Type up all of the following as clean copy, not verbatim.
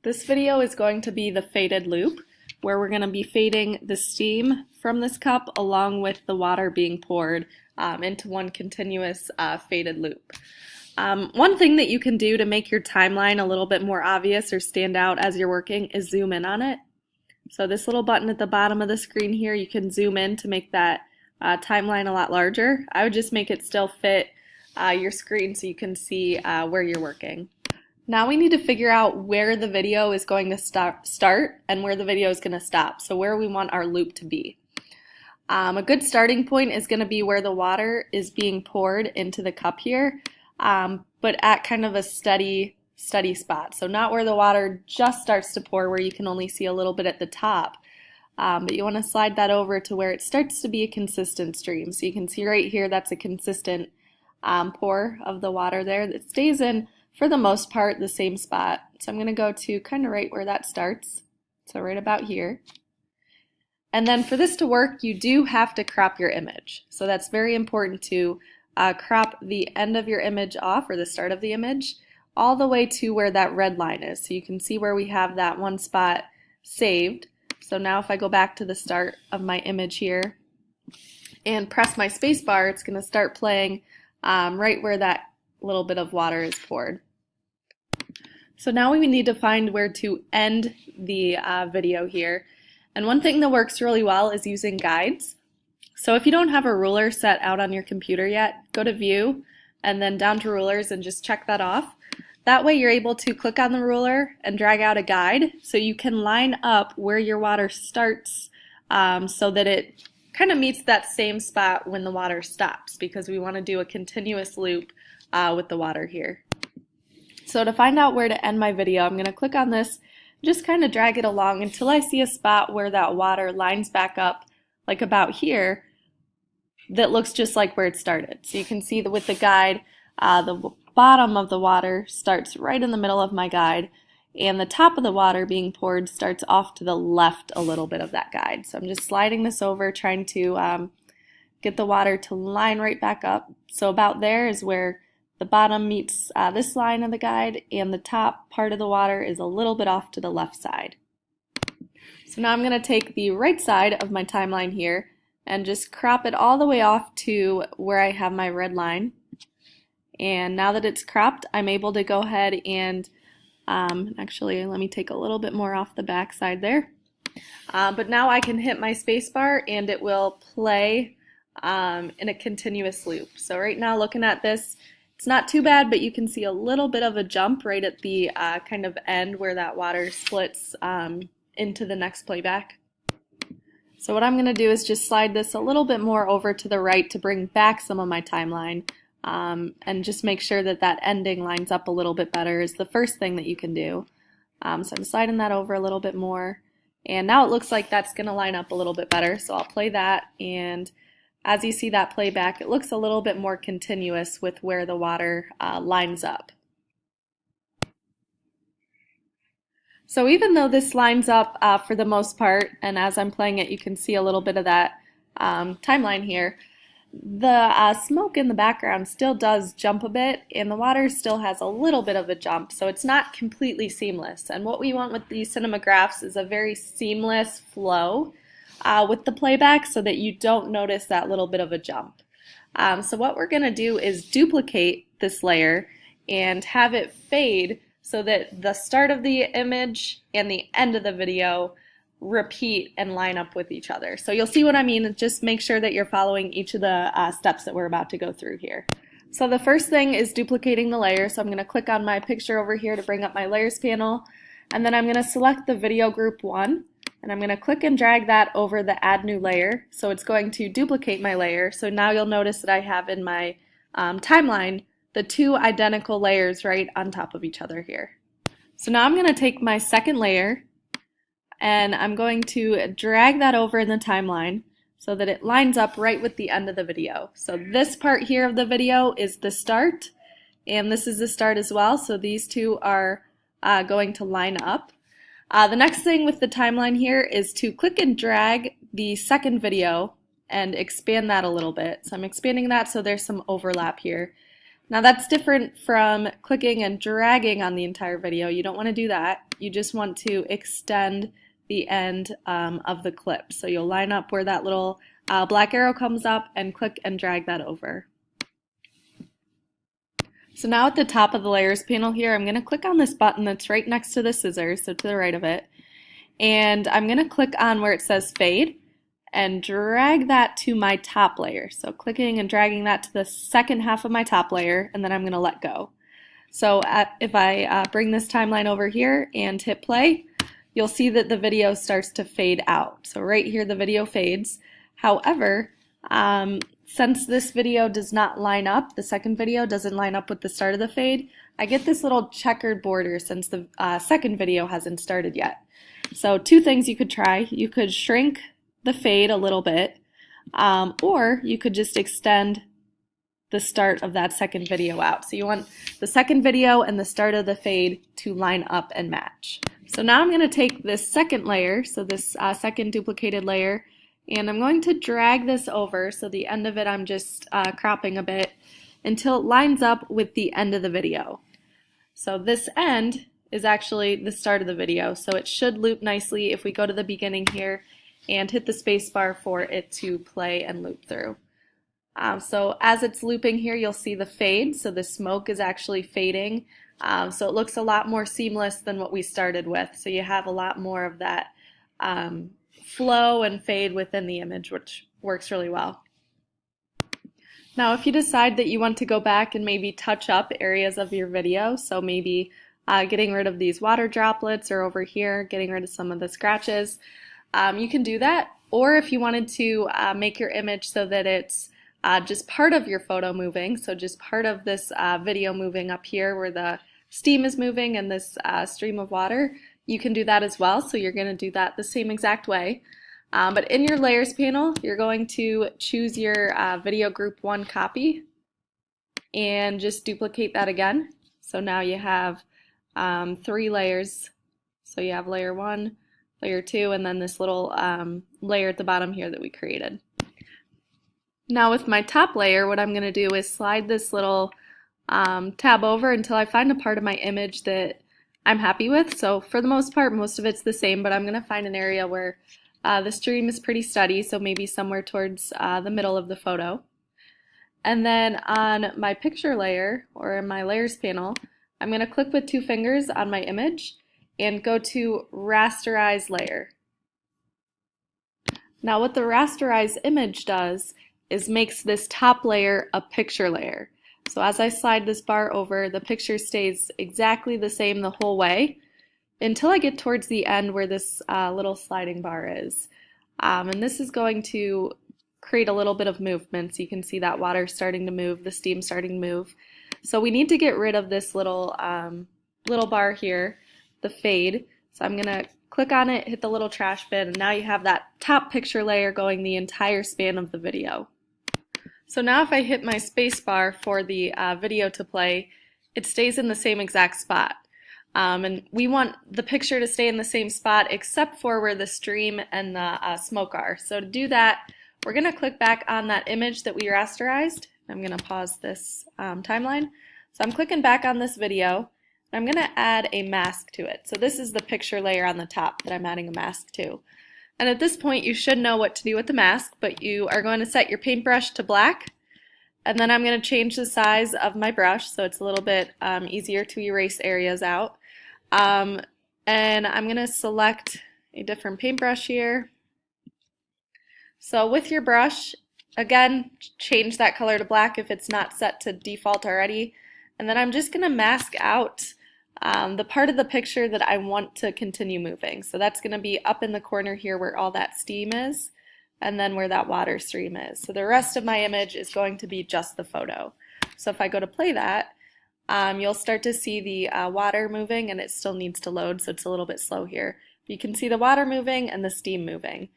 This video is going to be the faded loop, where we're going to be fading the steam from this cup along with the water being poured into one continuous faded loop. One thing that you can do to make your timeline a little bit more obvious or stand out as you're working is zoom in on it. So this little button at the bottom of the screen here, you can zoom in to make that timeline a lot larger. I would just make it still fit your screen so you can see where you're working. Now we need to figure out where the video is going to start and where the video is going to stop, so where we want our loop to be. A good starting point is going to be where the water is being poured into the cup here, but at kind of a steady spot. So not where the water just starts to pour where you can only see a little bit at the top, but you want to slide that over to where it starts to be a consistent stream. So you can see right here that's a consistent pour of the water there that stays in, for the most part, the same spot. So I'm going to go to kind of right where that starts, so right about here. And then for this to work, you do have to crop your image. So that's very important to crop the end of your image off, or the start of the image, all the way to where that red line is. So you can see where we have that one spot saved. So now if I go back to the start of my image here and press my space bar, it's going to start playing right where that little bit of water is poured. So now we need to find where to end the video here. And one thing that works really well is using guides. So if you don't have a ruler set out on your computer yet, go to View and then down to Rulers and just check that off. That way you're able to click on the ruler and drag out a guide so you can line up where your water starts so that it kind of meets that same spot when the water stops, because we want to do a continuous loop with the water here. So to find out where to end my video, I'm going to click on this, just kind of drag it along until I see a spot where that water lines back up, like about here, that looks just like where it started. So you can see that with the guide, the bottom of the water starts right in the middle of my guide, and the top of the water being poured starts off to the left a little bit of that guide. So I'm just sliding this over, trying to get the water to line right back up. So about there is where the bottom meets this line of the guide, and the top part of the water is a little bit off to the left side. So now I'm going to take the right side of my timeline here and just crop it all the way off to where I have my red line. And now that it's cropped, I'm able to go ahead and actually let me take a little bit more off the back side there. But now I can hit my space bar and it will play in a continuous loop. So right now, looking at this, it's not too bad, but you can see a little bit of a jump right at the kind of end where that water splits into the next playback. So what I'm going to do is just slide this a little bit more over to the right to bring back some of my timeline, and just make sure that that ending lines up a little bit better is the first thing that you can do. So I'm sliding that over a little bit more, and now it looks like that's going to line up a little bit better. So I'll play that, and as you see that playback, it looks a little bit more continuous with where the water lines up. So even though this lines up for the most part, and as I'm playing it you can see a little bit of that timeline here, the smoke in the background still does jump a bit, and the water still has a little bit of a jump, so it's not completely seamless. And what we want with these cinemagraphs is a very seamless flow with the playback so that you don't notice that little bit of a jump. So what we're going to do is duplicate this layer and have it fade so that the start of the image and the end of the video repeat and line up with each other. So you'll see what I mean. Just make sure that you're following each of the steps that we're about to go through here. So the first thing is duplicating the layer. So I'm going to click on my picture over here to bring up my layers panel, and then I'm going to select the video group 1. And I'm going to click and drag that over the add new layer, so it's going to duplicate my layer. So now you'll notice that I have in my timeline the two identical layers right on top of each other here. So now I'm going to take my second layer and I'm going to drag that over in the timeline so that it lines up right with the end of the video. So this part here of the video is the start, and this is the start as well, so these two are going to line up. The next thing with the timeline here is to click and drag the second video and expand that a little bit. So I'm expanding that so there's some overlap here. Now that's different from clicking and dragging on the entire video. You don't want to do that. You just want to extend the end of the clip. So you'll line up where that little black arrow comes up and click and drag that over. So now at the top of the layers panel here, I'm going to click on this button that's right next to the scissors, so to the right of it. And I'm going to click on where it says fade and drag that to my top layer. So clicking and dragging that to the second half of my top layer, and then I'm going to let go. So if I bring this timeline over here and hit play, you'll see that the video starts to fade out. So right here the video fades. However, since this video does not line up, the second video doesn't line up with the start of the fade, I get this little checkered border since the second video hasn't started yet. So two things you could try. You could shrink the fade a little bit, or you could just extend the start of that second video out. So you want the second video and the start of the fade to line up and match. So now I'm going to take this second layer, so this second duplicated layer, and I'm going to drag this over, so the end of it I'm just cropping a bit until it lines up with the end of the video. So this end is actually the start of the video, so it should loop nicely if we go to the beginning here and hit the space bar for it to play and loop through. So as it's looping here, you'll see the fade, so the smoke is actually fading, so it looks a lot more seamless than what we started with, so you have a lot more of that flow and fade within the image, which works really well. Now if you decide that you want to go back and maybe touch up areas of your video, so maybe getting rid of these water droplets, or over here getting rid of some of the scratches, you can do that. Or if you wanted to make your image so that it's just part of your photo moving, so just part of this video moving up here where the steam is moving and this stream of water, you can do that as well. So you're going to do that the same exact way. But in your layers panel, you're going to choose your video group 1 copy and just duplicate that again. So now you have 3 layers. So you have layer 1, layer 2, and then this little layer at the bottom here that we created. Now with my top layer, what I'm going to do is slide this little tab over until I find a part of my image that I'm happy with. So for the most part, most of it's the same, but I'm going to find an area where the stream is pretty steady, so maybe somewhere towards the middle of the photo. And then on my picture layer, or in my layers panel, I'm going to click with 2 fingers on my image and go to rasterize layer. Now what the rasterize image does is makes this top layer a picture layer. So as I slide this bar over, the picture stays exactly the same the whole way until I get towards the end where this little sliding bar is. And this is going to create a little bit of movement, so you can see that water starting to move, the steam starting to move. So we need to get rid of this little bar here, the fade. So I'm going to click on it, hit the little trash bin, and now you have that top picture layer going the entire span of the video. So now if I hit my space bar for the video to play, it stays in the same exact spot. And we want the picture to stay in the same spot except for where the stream and the smoke are. So to do that, we're going to click back on that image that we rasterized. I'm going to pause this timeline. So I'm clicking back on this video. I'm going to add a mask to it. So this is the picture layer on the top that I'm adding a mask to. And at this point you should know what to do with the mask, but you are going to set your paintbrush to black, and then I'm going to change the size of my brush so it's a little bit easier to erase areas out. And I'm going to select a different paintbrush here. So with your brush, again, change that color to black if it's not set to default already. And then I'm just going to mask out the part of the picture that I want to continue moving. So that's going to be up in the corner here where all that steam is, and then where that water stream is. So the rest of my image is going to be just the photo. So if I go to play that, you'll start to see the water moving, and it still needs to load, so it's a little bit slow here. You can see the water moving and the steam moving.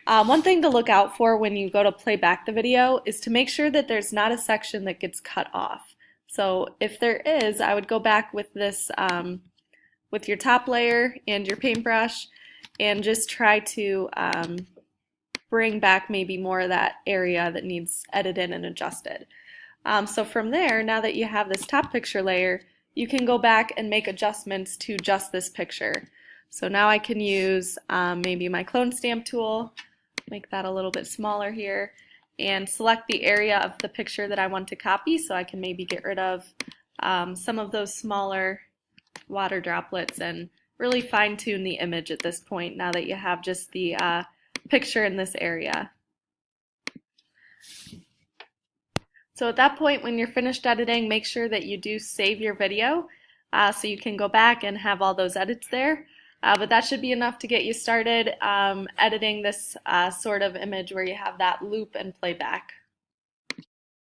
One thing to look out for when you go to play back the video is to make sure that there's not a section that gets cut off. So if there is, I would go back with this, with your top layer and your paintbrush, and just try to bring back maybe more of that area that needs edited and adjusted. So from there, now that you have this top picture layer, you can go back and make adjustments to just this picture. So now I can use maybe my clone stamp tool, make that a little bit smaller here, and select the area of the picture that I want to copy, so I can maybe get rid of some of those smaller water droplets and really fine-tune the image at this point now that you have just the picture in this area. So at that point, when you're finished editing, make sure that you do save your video so you can go back and have all those edits there. But that should be enough to get you started editing this sort of image where you have that loop and playback.